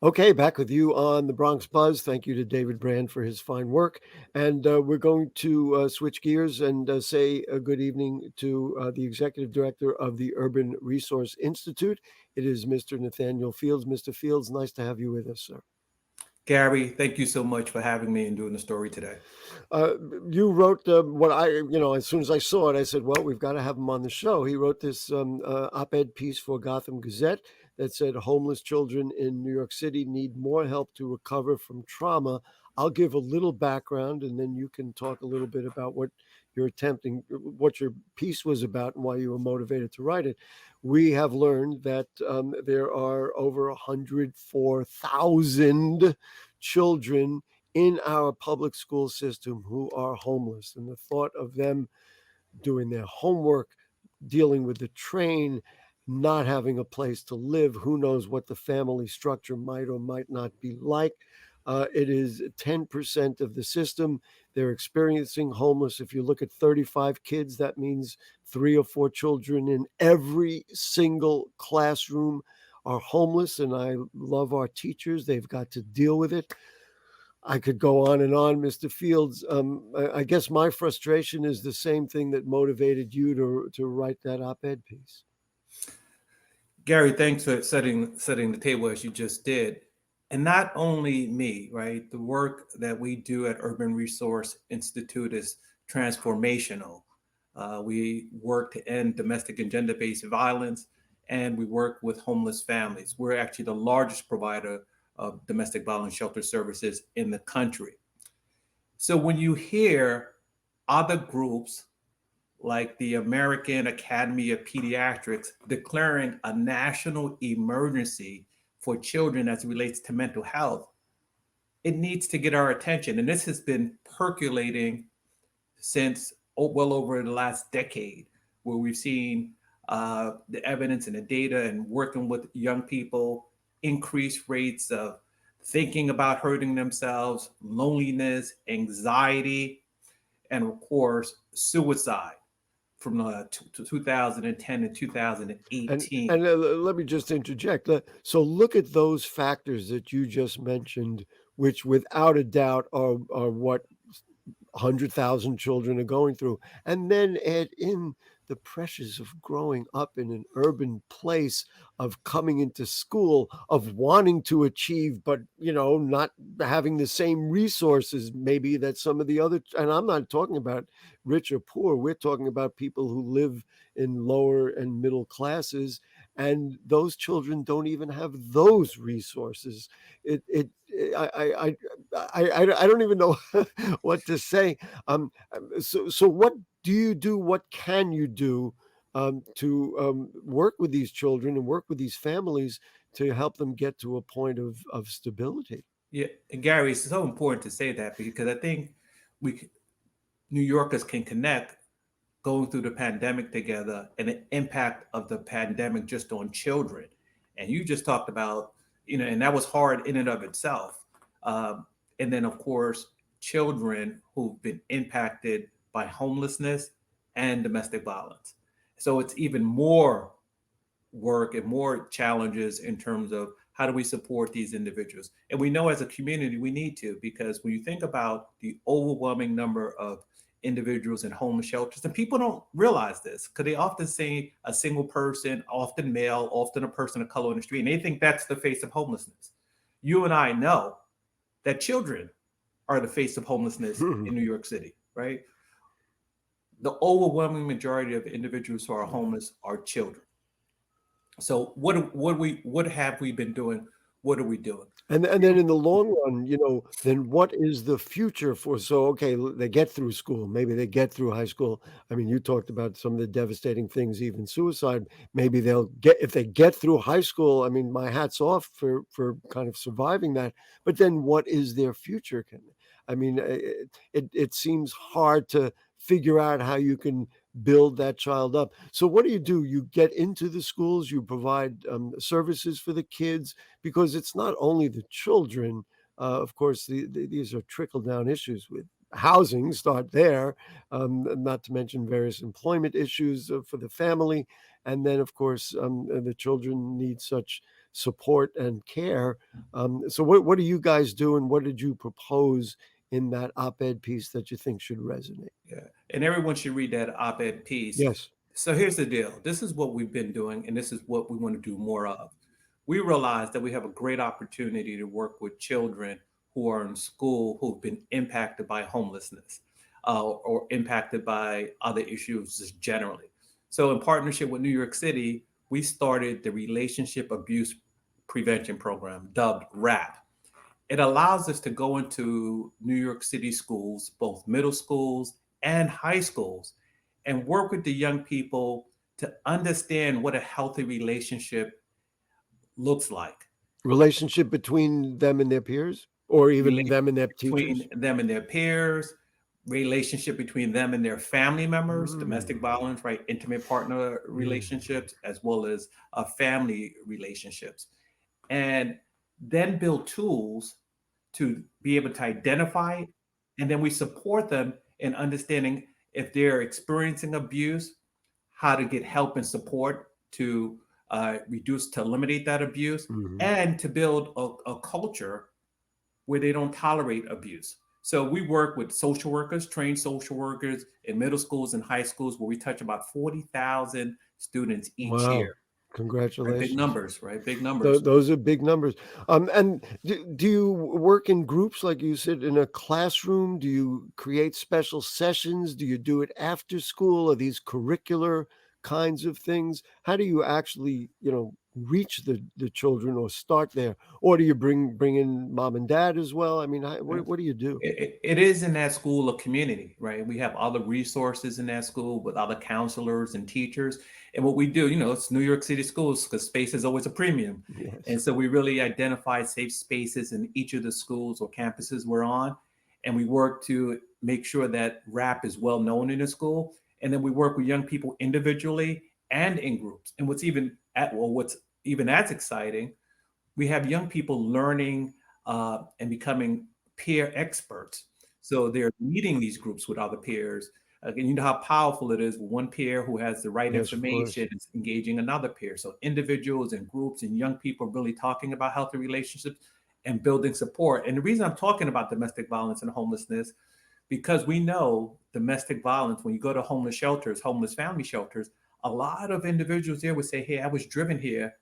Okay, back with you on the Bronx Buzz. Thank you to David Brand for his fine work. And we're going to switch gears and say a good evening to the Executive Director of the Urban Resource Institute. It is Mr. Nathaniel Fields. Mr. Fields, nice to have you with us, sir. Gary, thank you so much for having me and doing the story today. Uh, you wrote what as soon as I saw it, I said, well, we've got to have him on the show. He wrote this op ed piece for Gotham Gazette that said homeless children in New York City need more help to recover from trauma. I'll give a little background and then you can talk a little bit about what your piece was about and why you were motivated to write it. We have learned that there are over 104,000 children in our public school system who are homeless. And the thought of them doing their homework, dealing with the train, not having a place to live, who knows what the family structure might or might not be like. It is 10% of the system. They're experiencing homeless. If you look at 35 kids, that means 3 or 4 children in every single classroom are homeless. And I love our teachers. They've got to deal with it. I could go on, Mr. Fields. I guess my frustration is the same thing that motivated you to write that op-ed piece. Gary, thanks for setting the table as you just did. And not only me, right? The work that we do at Urban Resource Institute is transformational. We work to end domestic and gender-based violence, and we work with homeless families. We're actually the largest provider of domestic violence shelter services in the country. So when you hear other groups like the American Academy of Pediatrics declaring a national emergency for children as it relates to mental health, it needs to get our attention. And this has been percolating since well over the last decade, where we've seen the evidence and the data and working with young people, increased rates of thinking about hurting themselves, loneliness, anxiety, and of course, suicide from 2010 to And 2018. and let me just interject. So look at those factors that you just mentioned, which without a doubt are what 100,000 children are going through. And then add in the pressures of growing up in an urban place, of coming into school, of wanting to achieve, but, not having the same resources maybe that some of the other, and I'm not talking about rich or poor, we're talking about people who live in lower and middle classes. And those children don't even have those resources. It I don't even know what to say. So what do you do? What can you do to work with these children and work with these families to help them get to a point of stability? Yeah, and Gary, it's so important to say that because I think we New Yorkers can connect going through the pandemic together and the impact of the pandemic just on children. And you just talked about, and that was hard in and of itself. And then, of course, children who've been impacted by homelessness and domestic violence. So it's even more work and more challenges in terms of how do we support these individuals. And we know as a community we need to, because when you think about the overwhelming number of individuals in homeless shelters, and people don't realize this because they often see a single person, often male, often a person of color on the street, and they think that's the face of homelessness. You and I know that children are the face of homelessness in New York City, right? The overwhelming majority of individuals who are homeless are children. So what have we been doing? What are we doing? And then in the long run, then what is the future for? So okay, they get through school, maybe they get through high school. I mean, you talked about some of the devastating things, even suicide. Maybe they'll get, if they get through high school. I mean, my hat's off for kind of surviving that. But then what is their future? I mean, it seems hard to figure out how you can build that child up. So what do? You get into the schools, you provide services for the kids, because it's not only the children. Of course, these are trickle down issues with housing, start there, not to mention various employment issues for the family. And then, of course, the children need such support and care. So what do you guys do, and what did you propose in that op-ed piece that you think should resonate? Yeah. And everyone should read that op-ed piece. Yes. So here's the deal. This is what we've been doing, and this is what we want to do more of. We realize that we have a great opportunity to work with children who are in school who've been impacted by homelessness or impacted by other issues just generally. So, in partnership with New York City, we started the Relationship Abuse Prevention Program, dubbed RAP. It allows us to go into New York City schools, both middle schools and high schools, and work with the young people to understand what a healthy relationship looks like. Relationship between them and their peers, or even them and their Relationship between teachers? them and their peers, relationship between them and their family members, domestic Mm, violence, right? Intimate partner mm. relationships, as well as family relationships. And then build tools to be able to identify it. And then we support them in understanding if they're experiencing abuse, how to get help and support to reduce, to eliminate that abuse, Mhm. and to build a culture where they don't tolerate abuse. So we work with social workers, trained social workers in middle schools and high schools, where we touch about 40,000 students each Wow. year. Right? Big Congratulations. numbers, right? Big numbers. Those are big numbers. And do you work in groups like you said in a classroom? Do you create special sessions? Do you do it after school? Are these curricular kinds of things? How do you actually, reach the children or start there? Or do you bring in mom and dad as well? I mean, what do you do? It is in that school a community, right? We have other resources in that school with other counselors and teachers. And what we do, it's New York City schools because space is always a premium. Yes. And so we really identify safe spaces in each of the schools or campuses we're on. And we work to make sure that rap is well known in the school. And then we work with young people individually and in groups. And what's even as exciting, we have young people learning and becoming peer experts. So they're leading these groups with other peers. And you know how powerful it is. One peer who has the right Yes, of course. information is engaging another peer. So individuals and groups and young people really talking about healthy relationships and building support. And the reason I'm talking about domestic violence and homelessness, because we know domestic violence, when you go to homeless shelters, homeless family shelters, a lot of individuals there would say, hey, I was driven here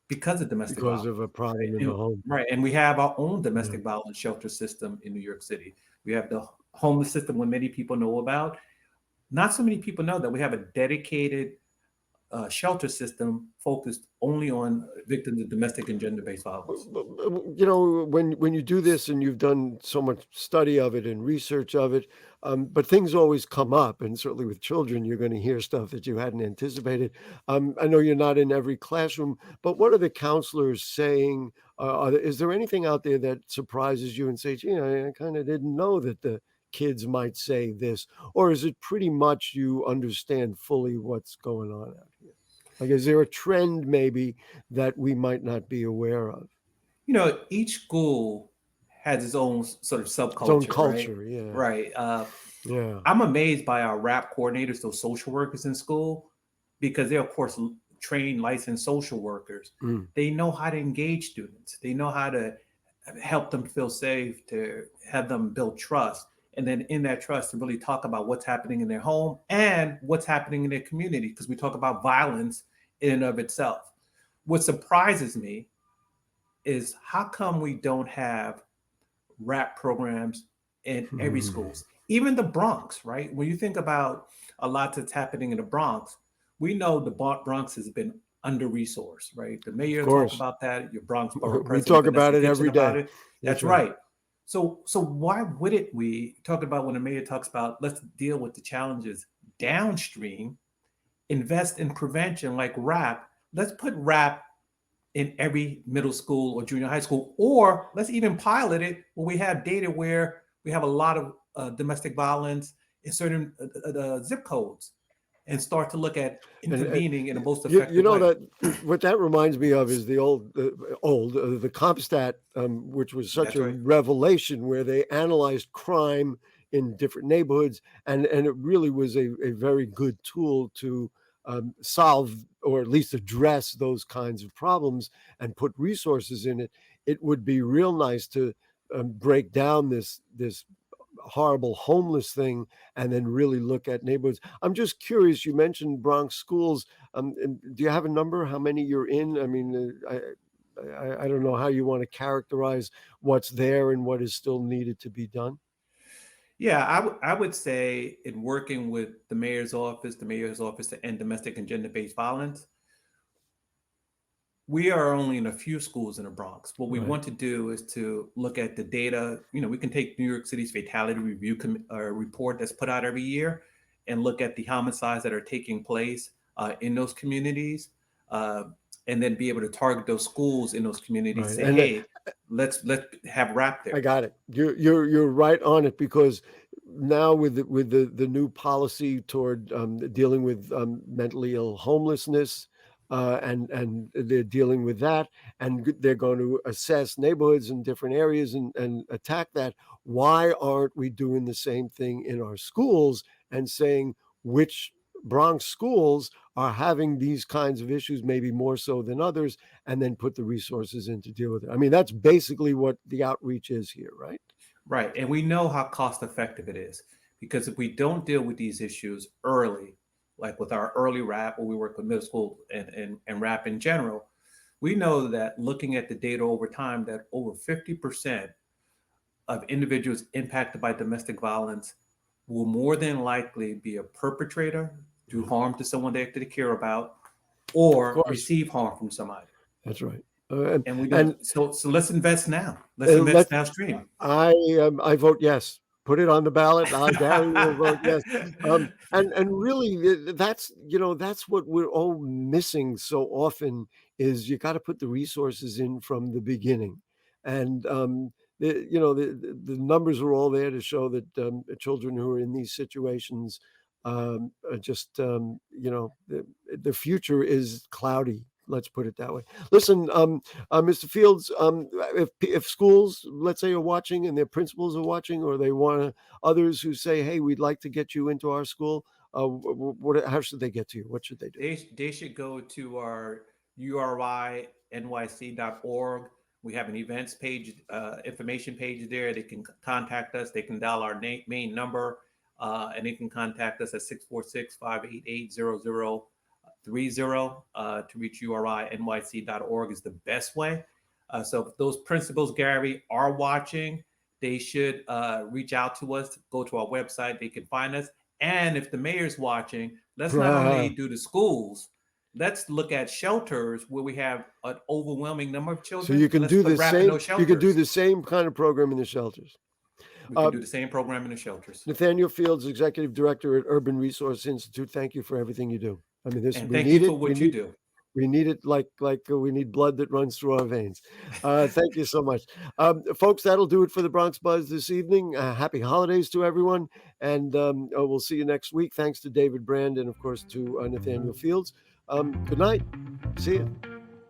because of domestic Because violence. of a Right? problem in the home. Right. And we have our own Yeah. domestic violence shelter system in New York City. We have the homeless system, what many people know about. Not so many people know that we have a dedicated shelter system focused only on victims of domestic and gender-based violence. When you do this and you've done so much study of it and research of it, but things always come up, and certainly with children, you're going to hear stuff that you hadn't anticipated. I know you're not in every classroom, but what are the counselors saying? Is there anything out there that surprises you and says, I kind of didn't know that the kids might say this, or is it pretty much you understand fully what's going on out here? Like, is there a trend maybe that we might not be aware of? Each school has its own sort of Its own subculture, right? culture, yeah, Right. yeah. I'm amazed by our rap coordinators, those social workers in school, because they're, of course, trained, licensed social workers. Mm, They know how to engage students, they know how to help them feel safe, to have them build trust. And then in that trust, to really talk about what's happening in their home and what's happening in their community, because we talk about violence in and of itself. What surprises me is how come we don't have rap programs in every mm, schools, even the Bronx, right? When you think about a lot that's happening in the Bronx, we know the Bronx has been under resourced, right? The of mayor talk course. about that. Your Bronx borough We president talk Vanessa about it Gibson every about day. it. That's That's right. right. So why wouldn't we talk about when the mayor talks about let's deal with the challenges downstream, invest in prevention like rap. Let's put rap in every middle school or junior high school, or let's even pilot it where we have data where we have a lot of domestic violence in certain zip codes and start to look at And intervening in a most you effective know way. that what that reminds me of is the the CompStat, which was such That's a right. revelation, where they analyzed crime in different neighborhoods, and it really was a very good tool to solve or at least address those kinds of problems and put resources in it, it would be real nice to break down this horrible homeless thing and then really look at neighborhoods. I'm just curious. You mentioned Bronx schools. Do you have a number? How many you're in? I mean, I don't know how you want to characterize what's there and what is still needed to be done. Yeah, I would say in working with the mayor's office to end domestic and gender-based violence, we are only in a few schools in the Bronx. What we Right. want to do is to look at the data. You know, we can take New York City's fatality review report that's put out every year and look at the homicides that are taking place in those communities, uh, and then be able to target those schools in those communities. Right. Say, And hey, let's have rap I there. got it. You're right on it, because now with the new policy toward dealing with mentally ill homelessness, and they're dealing with that, and they're going to assess neighborhoods in different areas and attack that. Why aren't we doing the same thing in our schools and saying which Bronx schools are having these kinds of issues, maybe more so than others, and then put the resources in to deal with it? I mean, that's basically what the outreach is here, right? Right. And we know how cost effective it is, because if we don't deal with these issues early, like with our early rap, where we work with middle school and rap in general, we know that looking at the data over time, that over 50% of individuals impacted by domestic violence will more than likely be a perpetrator, do Yeah, harm to someone they care about, of or course, receive harm from somebody. that's right. Uh, And we and don't, so let's invest now. Let's and invest let's downstream. I vote yes. Put it on the ballot. Gary will vote yes. And really, that's that's what we're all missing so often, is you got to put the resources in from the beginning, and the numbers are all there to show that the children who are in these situations are just the future is cloudy. Let's put it that way. Listen, Mr. Fields, if schools, let's say, are watching and their principals are watching, or they want to, others who say, "Hey, we'd like to get you into our school," how should they get to you? What should they do? They should go to our URINYC.org. We have an events page, information page there. They can contact us. They can dial our main number, and they can contact us at 646-588-0030 to reach URINYC.org is the best way. So if those principals, Gary, are watching, they should reach out to us, go to our website. They can find us. And if the mayor's watching, let's not only do the schools, let's look at shelters where we have an overwhelming number of So children. you can Let's do put the rap in same. those You can do shelters. the same kind of program in the shelters. We can Uh, do the same program in the shelters. Nathaniel Fields, Executive Director at Urban Resource Institute. Thank you for everything you do. I mean, this And we thank you need for it. what you do. We need it like we need blood that runs through our veins. Thank you so much, folks. That'll do it for the Bronx Buzz this evening. Happy holidays to everyone, and we'll see you next week. Thanks to David Brand and of course to Nathaniel Fields. Good night. See you.